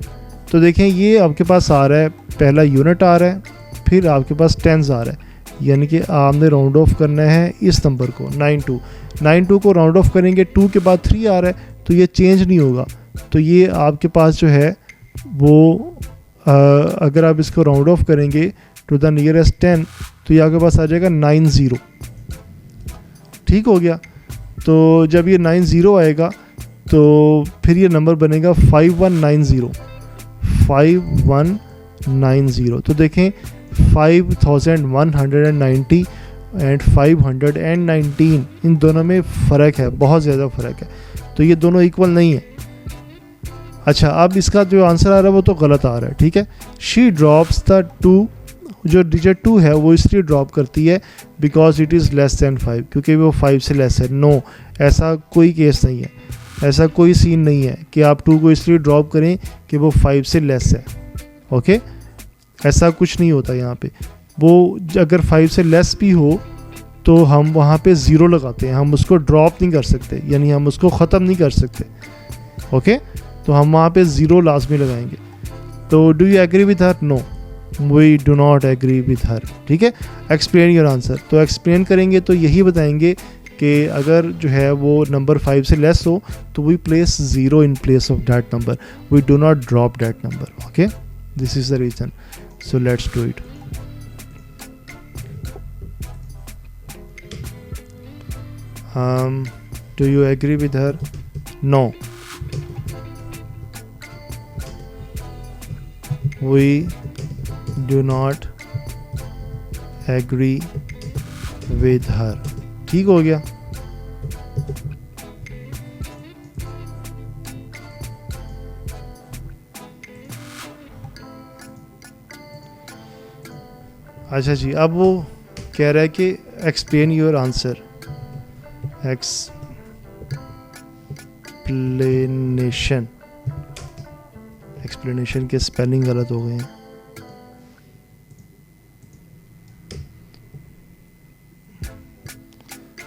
तो देखें ये आपके पास आ रहा है, पहला यूनिट आ रहा है, फिर आपके पास टेंस आ रहा है, यानी कि आपने राउंड ऑफ करना है इस नंबर को 92 को राउंड ऑफ करेंगे, 2 के बाद 3 आ रहा है तो ये चेंज नहीं होगा। तो ये आपके पास जो है वो अगर आप इसको राउंड ऑफ करेंगे टू द नियरेस्ट 10 तो ये आपके पास आ जाएगा 90। ठीक हो गया। तो जब ये 90 आएगा तो फिर ये नंबर बनेगा 5190। तो देखें 5190 एंड 519 इन दोनों में फ़र्क है, बहुत ज़्यादा फ़र्क है। तो ये दोनों इक्वल नहीं है। अच्छा, अब इसका जो आंसर आ रहा है वो तो गलत आ रहा है। ठीक है, शी ड्रॉप्स द 2, जो डिजिट 2 है वो इसलिए ड्रॉप करती है because it is less than 5, क्योंकि वो 5 से लेस है। नो, ऐसा कोई केस नहीं है, ऐसा कोई सीन नहीं है कि आप 2 को इसलिए ड्रॉप करें कि वो 5 से लेस है। ओके, ऐसा कुछ नहीं होता यहाँ पे। वो अगर 5 से लेस भी हो तो हम वहाँ पे 0 लगाते हैं, हम उसको ड्रॉप नहीं कर सकते, यानी हम उसको ख़त्म नहीं कर सकते। ओके, तो हम वहाँ पे 0 लाजमी लगाएंगे। तो do you agree with her? No, we do not agree with her. ठीक है, एक्सप्लेन योर आंसर। तो एक्सप्लेन करेंगे तो यही बताएंगे कि अगर जो है वो नंबर 5 से लेस हो तो we place 0 in place of that number, we do not drop that number. Okay, this is the reason. So let's do it. Do you agree with her? No. We do not agree with her. ठीक हो गया. अच्छा जी, अब वो कह रहा है कि एक्सप्लेन योर आंसर. एक्सप्लेनेशन के स्पेलिंग गलत हो गए हैं.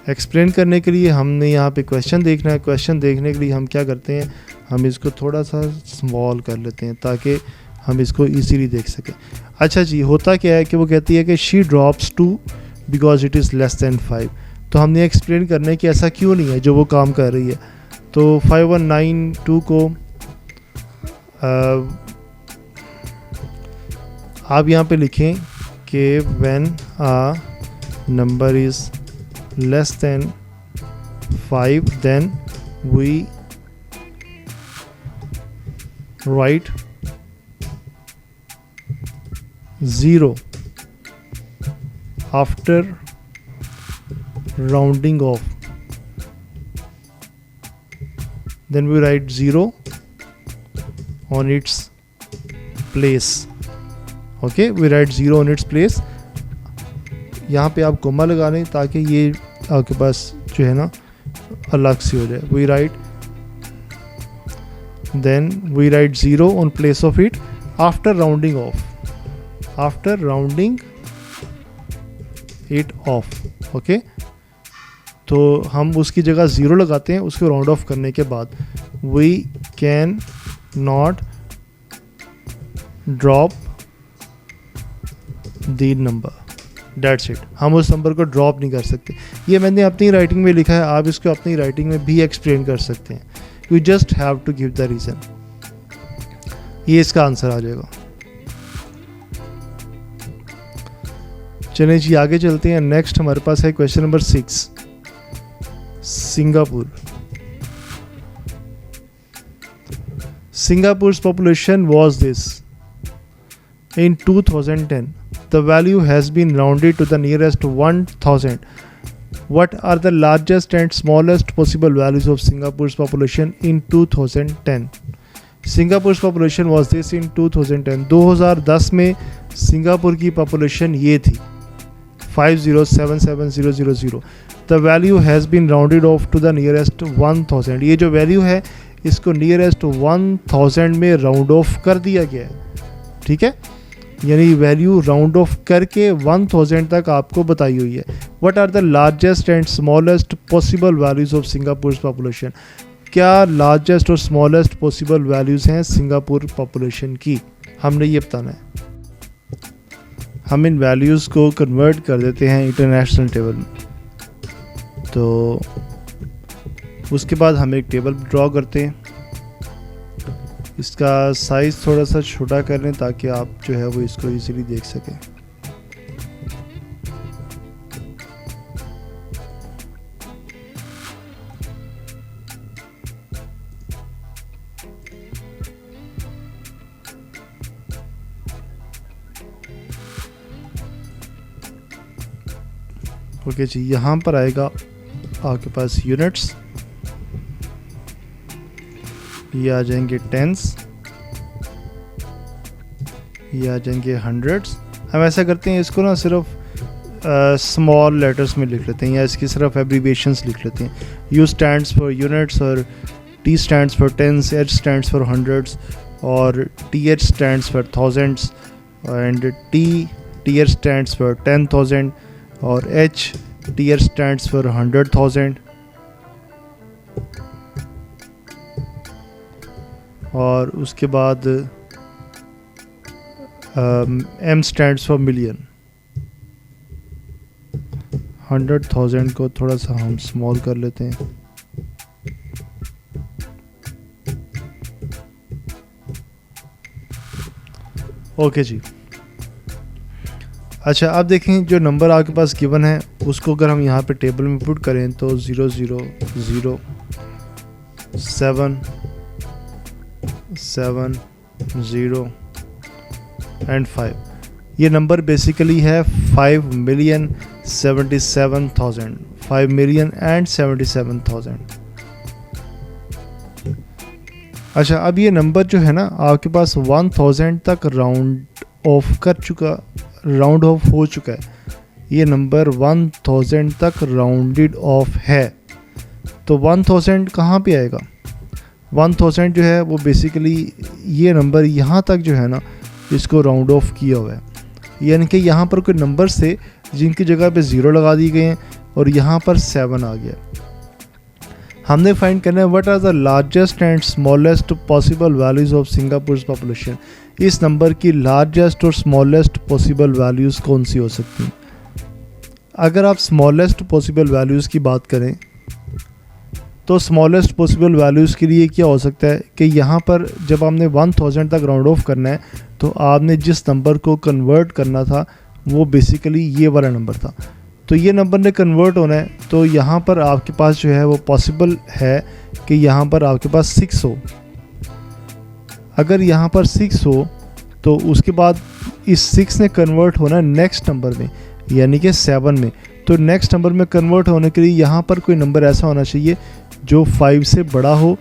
एक्सप्लेन करने के लिए हमने यहाँ पे क्वेश्चन देखना है. क्वेश्चन देखने के लिए हम क्या करते हैं, हम इसको थोड़ा सा स्मॉल कर लेते हैं ताकि हम इसको इजीली देख सकें. अच्छा जी, होता क्या है कि वो कहती है कि she drops 2 because it is less than 5. तो हमने एक्सप्लेन करना है कि ऐसा क्यों नहीं है जो वो काम कर रही है. तो 5192 को आप यहाँ पे लिखें कि when a number is less than 5 then we write 0 after rounding off. Then we write 0 on its place. Okay, we write 0 on its place. यहाँ पे आप कोमा लगा लें ताकि ये आपके पास जो है ना अलग से हो जाए. We write, then we write 0 on place of it after rounding off. After rounding it off. Okay. तो हम उसकी जगह 0 लगाते हैं उसको राउंड ऑफ करने के बाद. We can not drop the number, that's it. हम उस नंबर को ड्रॉप नहीं कर सकते. ये मैंने अपनी राइटिंग में लिखा है, आप इसको अपनी राइटिंग में भी एक्सप्लेन कर सकते हैं. You just have to give the reason. ये इसका आंसर आ जाएगा. चलिए जी आगे चलते हैं. नेक्स्ट हमारे पास है question number 6. Singapore. Singapore's population was this. In 2010, the value has been rounded to the nearest 1000. What are the largest and smallest possible values of Singapore's population in 2010? Singapore's population was this in 2010. 2010 में Singapore की population ये थी 5077000. The value has been rounded off to the nearest 1000. ये जो value है इसको nearest 1000 में round of कर दिया गया है. ठीक है, यानी वैल्यू राउंड ऑफ करके 1000 तक आपको बताई हुई है. What are the largest and smallest possible values of Singapore population. क्या लार्जेस्ट और स्मॉलेस्ट पॉसिबल वैल्यूज हैं सिंगापुर पॉपुलेशन की, हमने ये बताना है. हम इन वैल्यूज़ को कन्वर्ट कर देते हैं इंटरनेशनल टेबल में. तो उसके बाद हम एक टेबल ड्रॉ करते हैं. इसका साइज़ थोड़ा सा छोटा कर लें ताकि आप जो है वो इसको इजीली देख सकें. ओके जी, यहाँ पर आएगा आपके पास यूनिट्स, ये आ जाएंगे टेंस, ये आ जाएंगे हंड्रेड्स. हम ऐसा करते हैं इसको ना सिर्फ स्मॉल लेटर्स में लिख लेते हैं या इसकी सिर्फ एब्रीविएशंस लिख लेते हैं. यू स्टैंड्स फॉर यूनिट्स और T stands for tens, H stands for hundreds और T H stands for thousands and T H stands for 10,000 और H T H stands for 100,000 और उसके बाद एम स्टैंड्स फॉर मिलियन. 100,000 को थोड़ा सा हम स्मॉल कर लेते हैं। ओके जी। अच्छा, अब देखें जो नंबर आपके पास गिवन है उसको अगर हम यहाँ पे टेबल में पुट करें तो 0 0 0 7 7 0 एंड 5। ये नंबर बेसिकली है 5,077,000, 5,077,000। अच्छा, अब ये नंबर जो है ना आपके पास 1000 तक राउंड ऑफ हो चुका है। ये नंबर 1000 तक राउंडेड ऑफ है। तो 1000 कहाँ पे आएगा? 1000 जो है वो बेसिकली ये नंबर यहाँ तक जो है ना इसको राउंड ऑफ किया हुआ है, यानी कि यहाँ पर कोई नंबर थे जिनकी जगह पे 0 लगा दी गए हैं और यहाँ पर 7 आ गया। हमने फाइंड करना है what are the largest and smallest possible values of Singapore population. इस नंबर की लार्जेस्ट और स्मॉलेस्ट पॉसिबल वैल्यूज़ कौन सी हो सकती हैं? अगर आप स्मॉलेस्ट पॉसिबल वैल्यूज़ की बात करें तो स्मॉलेस्ट पॉसिबल वैल्यूज़ के लिए क्या हो सकता है कि यहाँ पर जब आपने 1000 तक राउंड ऑफ करना है तो आपने जिस नंबर को कन्वर्ट करना था वो बेसिकली ये वाला नंबर था। तो ये नंबर ने कन्वर्ट होना है, तो यहाँ पर आपके पास जो है वो पॉसिबल है कि यहाँ पर आपके पास 6 हो। अगर यहाँ पर 6 हो तो उसके बाद इस 6 ने कन्वर्ट होना नेक्स्ट नंबर में, यानी कि 7 में। तो नेक्स्ट नंबर में कन्वर्ट होने के लिए यहाँ पर कोई नंबर ऐसा होना चाहिए जो 5 से बड़ा हो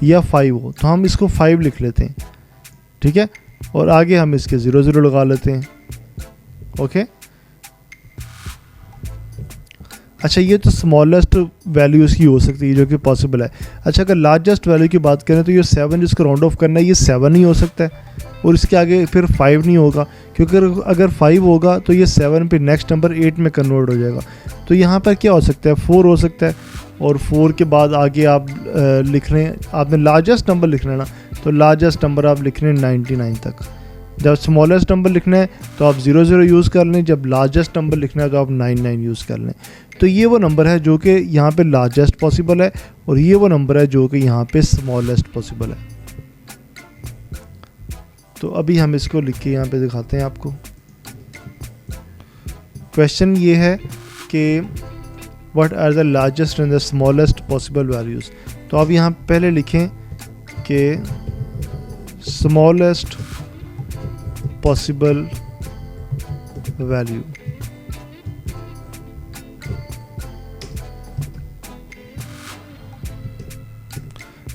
या 5 हो। तो हम इसको 5 लिख लेते हैं, ठीक है, और आगे हम इसके 0 0 लगा लेते हैं। ओके। अच्छा, ये तो स्मॉलेस्ट वैल्यूज़ की हो सकती है जो कि पॉसिबल है। अच्छा, अगर लार्जेस्ट वैल्यू की बात करें तो ये 7 जिसको राउंड ऑफ करना है ये 7 ही हो सकता है और इसके आगे फिर 5 नहीं होगा, क्योंकि अगर 5 होगा तो ये 7 पे नेक्स्ट नंबर 8 में कन्वर्ट हो जाएगा। तो यहाँ पर क्या हो सकता है? 4 हो सकता है, और 4 के बाद आगे आप लिख रहे हैं, आपने लार्जेस्ट नंबर लिखना है ना, तो लार्जेस्ट नंबर आप लिख रहे हैं 99 तक। जब स्मॉलेस्ट नंबर लिखना है तो आप 0 0 यूज़ कर लें, जब लार्जेस्ट नंबर लिखना है तो आप 99 यूज़ कर लें। तो ये वो नंबर है जो कि यहाँ पे लार्जेस्ट पॉसिबल है और ये वो नंबर है जो कि यहाँ पे स्मॉलेस्ट पॉसिबल है। तो अभी हम इसको लिख के यहाँ पे दिखाते हैं आपको। क्वेश्चन ये है कि what are the largest and the smallest possible values. तो आप यहाँ पहले लिखें कि smallest possible value.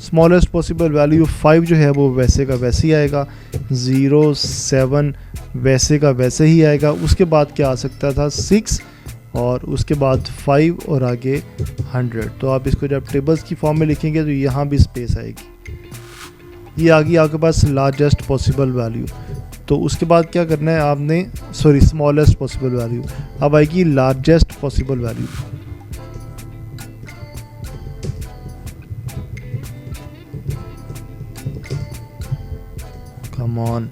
Smallest possible value 5 जो है वो वैसे का वैसे ही आएगा, 0 7 वैसे का वैसे ही आएगा। उसके बाद क्या आ सकता था? 6 और उसके बाद 5 और आगे 100। तो आप इसको जब टेबल्स की फॉर्म में लिखेंगे तो यहाँ भी स्पेस आएगी। ये आ गई आपके पास लार्जेस्ट पॉसिबल वैल्यू। तो उसके बाद क्या करना है आपने, सॉरी स्मॉलेस्ट पॉसिबल वैल्यू, अब आएगी largest possible value. Come on.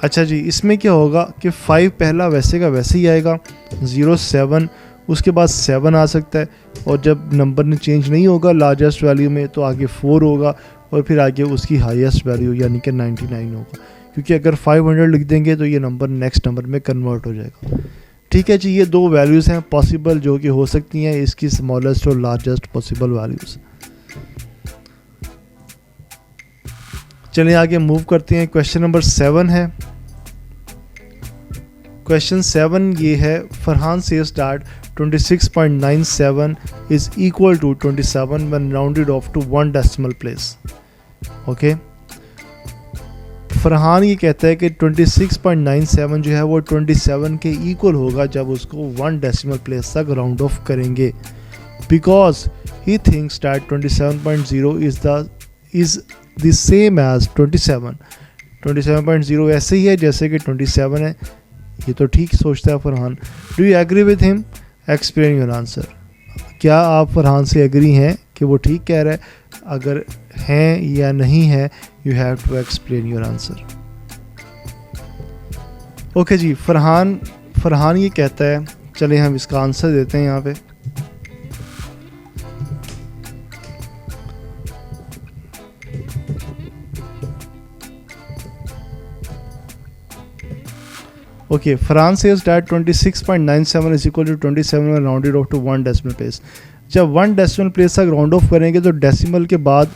अच्छा जी, इसमें क्या होगा कि 5 पहला वैसे का वैसे ही आएगा, 0 7 उसके बाद 7 आ सकता है, और जब नंबर ने चेंज नहीं होगा लार्जेस्ट वैल्यू में तो आगे 4 होगा और फिर आगे उसकी हाईएस्ट वैल्यू यानी कि 99 होगा, क्योंकि अगर 500 लिख देंगे तो ये नंबर नेक्स्ट नंबर में कन्वर्ट हो जाएगा। ठीक है जी, ये दो वैल्यूज़ हैं पॉसिबल जो कि हो सकती हैं, इसकी स्मॉलेस्ट और लार्जेस्ट पॉसिबल वैल्यूज़। चलिए आगे मूव करते हैं। क्वेश्चन नंबर 7 है। क्वेश्चन 7 ये है, Farhan says that 26.97 is equal to 27 when rounded off to 1 decimal place. Okay, Farhan ये कहता है कि 26.97 जो है वो 27 के इक्वल होगा जब उसको 1 डेसिमल प्लेस तक राउंड ऑफ करेंगे, because he thinks that 27.0 is the same as 27. 27.0 ऐसे ही है जैसे कि 27 है। ये तो ठीक सोचता है Farhan. Do you agree with him? Explain your answer. क्या आप फरहान से एग्री हैं कि वो ठीक कह रहा है? अगर हैं या नहीं है, you have to explain your answer. Okay ji, Farhan Farhan ये कहता है, चलिए हम इसका आंसर देते हैं यहाँ पे। Okay, Farhan says that 26.97 is equal to 27 when rounded off to 1 decimal place। जब 1 डेसिमल प्लेस तक राउंड ऑफ करेंगे तो डेसिमल के बाद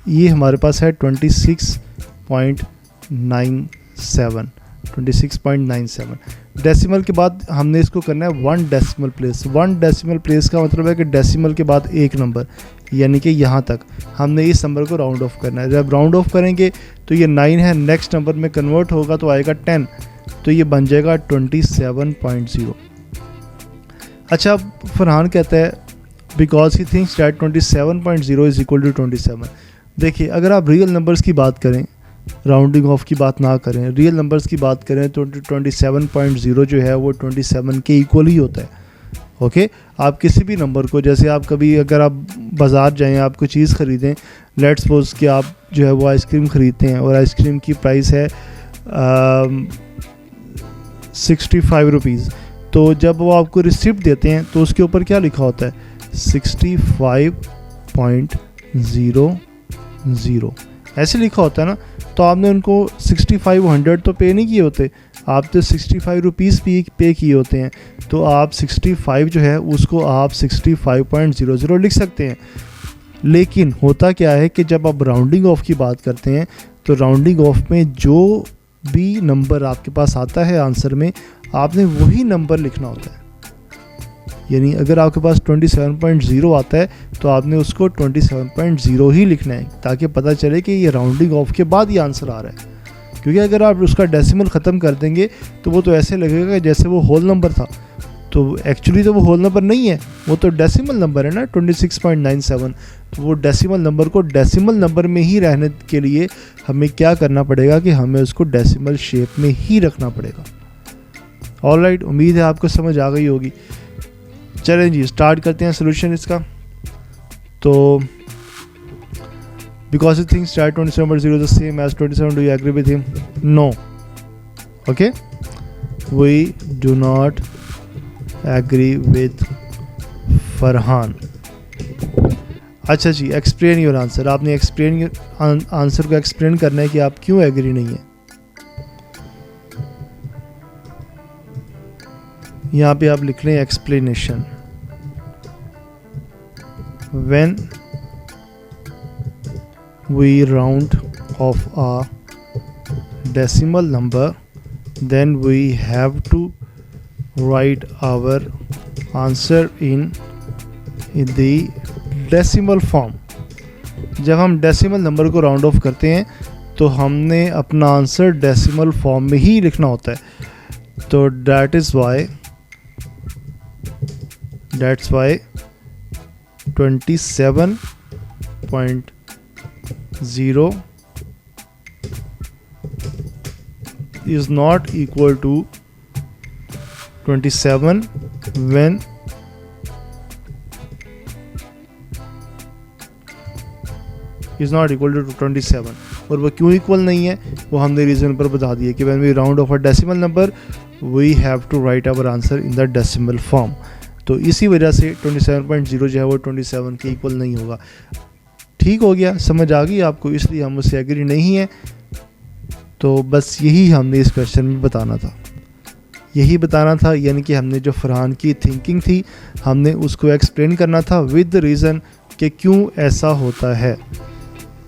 ये हमारे पास है 26.97 डेसिमल के बाद हमने इसको करना है 1 डेसिमल प्लेस। 1 डेसिमल प्लेस का मतलब है कि डेसिमल के बाद एक नंबर, यानी कि यहाँ तक हमने इस नंबर को राउंड ऑफ करना है। जब राउंड ऑफ करेंगे तो ये 9 है, नेक्स्ट नंबर में कन्वर्ट होगा तो आएगा 10, तो ये बन जाएगा 27.0। अच्छा, फरहान कहता है because he thinks that 27.0 is equal to 27। देखिए, अगर आप रियल नंबर्स की बात करें, राउंडिंग ऑफ की बात ना करें, रियल नंबर्स की बात करें तो 27.0 जो है वो 27 के इक्वल ही होता है। ओके, आप किसी भी नंबर को, जैसे आप कभी अगर आप बाज़ार जाएं, आप कोई चीज़ ख़रीदें, लेट्स सपोज कि आप जो है वो आइसक्रीम ख़रीदते हैं और आइसक्रीम की प्राइस है 65 रुपीज़, तो जब वो आपको रिसिप्ट देते हैं तो उसके ऊपर क्या लिखा होता है 65.00 ऐसे लिखा होता है ना। तो आपने उनको 6500 तो पे नहीं किए होते, आप तो 65 रुपीज़ पे किए होते हैं, तो आप 65 जो है उसको आप 65.00 लिख सकते हैं। लेकिन होता क्या है कि जब आप राउंडिंग ऑफ की बात करते हैं तो राउंडिंग ऑफ में जो भी नंबर आपके पास आता है आंसर में, आपने वही नंबर लिखना होता है। यानी अगर आपके पास 27.0 आता है तो आपने उसको 27.0 ही लिखना है, ताकि पता चले कि ये राउंडिंग ऑफ के बाद ये आंसर आ रहा है। क्योंकि अगर आप उसका डेसिमल ख़त्म कर देंगे तो वो तो ऐसे लगेगा जैसे वो होल नंबर था, तो एक्चुअली तो वो होल नंबर नहीं है, वो तो डेसिमल नंबर है ना 26.97। तो वो डेसिमल नंबर को डेसिमल नंबर में ही रहने के लिए हमें क्या करना पड़ेगा कि हमें उसको डेसिमल शेप में ही रखना पड़ेगा। ऑलराइट, उम्मीद है आपको समझ आ गई होगी। चलें जी, स्टार्ट करते हैं सोल्यूशन इसका। तो because it thinks that 27.0 is the same as 27, do you agree with him? No. Okay, we do not agree with Farhan. अच्छा जी, एक्सप्लेन योर आंसर। आपने एक्सप्लेन आंसर को एक्सप्लेन करना है कि आप क्यों एग्री नहीं है। यहाँ पे आप लिख लें explanation. When we round off a decimal number then we have to write our answer in the decimal form. जब हम डेसिमल नंबर को राउंड ऑफ करते हैं तो हमने अपना आंसर डेसिमल फॉर्म में ही लिखना होता है। तो that's why 27.0 is not equal to 27 when is not equal to 27। और वो क्यों इक्वल नहीं है वो हमने रीज़न पर बता दिया कि when we round off a decimal number we have to write our answer in the decimal form। तो इसी वजह से 27.0 जो है वो 27 के इक्वल नहीं होगा। ठीक हो गया, समझ आ गई आपको, इसलिए हम उससे एग्री नहीं है। तो बस यही हमने इस क्वेश्चन में बताना था, यही बताना था। यानी कि हमने जो फरहान की थिंकिंग थी हमने उसको एक्सप्लेन करना था विद रीज़न कि क्यों ऐसा होता है।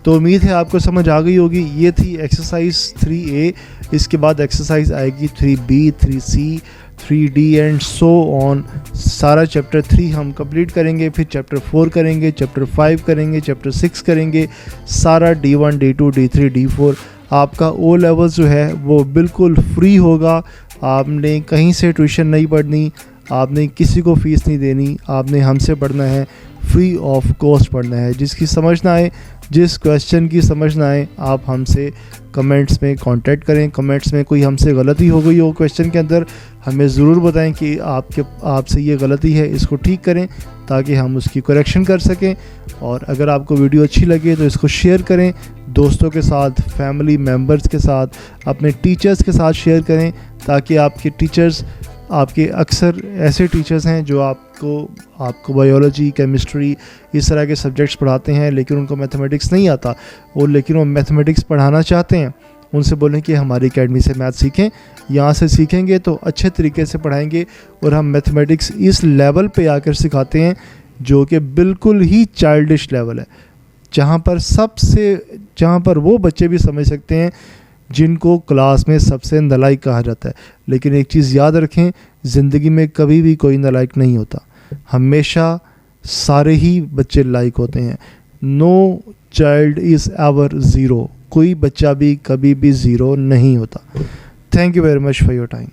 तो उम्मीद है आपको समझ आ गई होगी। ये थी एक्सरसाइज 3A। इसके बाद एक्सरसाइज आएगी 3B, 3C, 3D and so on. सारा चैप्टर 3 हम कंप्लीट करेंगे, फिर चैप्टर 4 करेंगे, चैप्टर 5 करेंगे, चैप्टर 6 करेंगे। सारा D1, D2, D3, D4 आपका O लेवल जो है वो बिल्कुल फ्री होगा। आपने कहीं से ट्यूशन नहीं पढ़नी, आपने किसी को फ़ीस नहीं देनी, आपने हमसे पढ़ना है, फ्री ऑफ कॉस्ट पढ़ना है। जिसकी समझ ना आए, जिस क्वेश्चन की समझ ना आए, आप हमसे कमेंट्स में कांटेक्ट करें। कमेंट्स में कोई हमसे गलती हो गई हो क्वेश्चन के अंदर, हमें ज़रूर बताएं कि आपसे ये गलती है, इसको ठीक करें ताकि हम उसकी करेक्शन कर सकें। और अगर आपको वीडियो अच्छी लगे तो इसको शेयर करें दोस्तों के साथ, फैमिली मेम्बर्स के साथ, अपने टीचर्स के साथ शेयर करें ताकि आपके टीचर्स आपके अक्सर ऐसे टीचर्स हैं जो आपको बायोलॉजी, केमिस्ट्री इस तरह के सब्जेक्ट्स पढ़ाते हैं, लेकिन उनको मैथमेटिक्स नहीं आता, और लेकिन वो मैथमेटिक्स पढ़ाना चाहते हैं। उनसे बोलें कि हमारी एकेडमी से मैथ सीखें, यहाँ से सीखेंगे तो अच्छे तरीके से पढ़ाएंगे, और हम मैथमेटिक्स इस लेवल पे आकर सिखाते हैं जो कि बिल्कुल ही चाइल्डिश लेवल है, जहाँ पर वो बच्चे भी समझ सकते हैं जिनको क्लास में सबसे नालायक कहा जाता है। लेकिन एक चीज़ याद रखें, ज़िंदगी में कभी भी कोई नालायक नहीं होता, हमेशा सारे ही बच्चे लायक होते हैं। No child is ever zero, कोई बच्चा भी कभी भी ज़ीरो नहीं होता। Thank you very much for your time.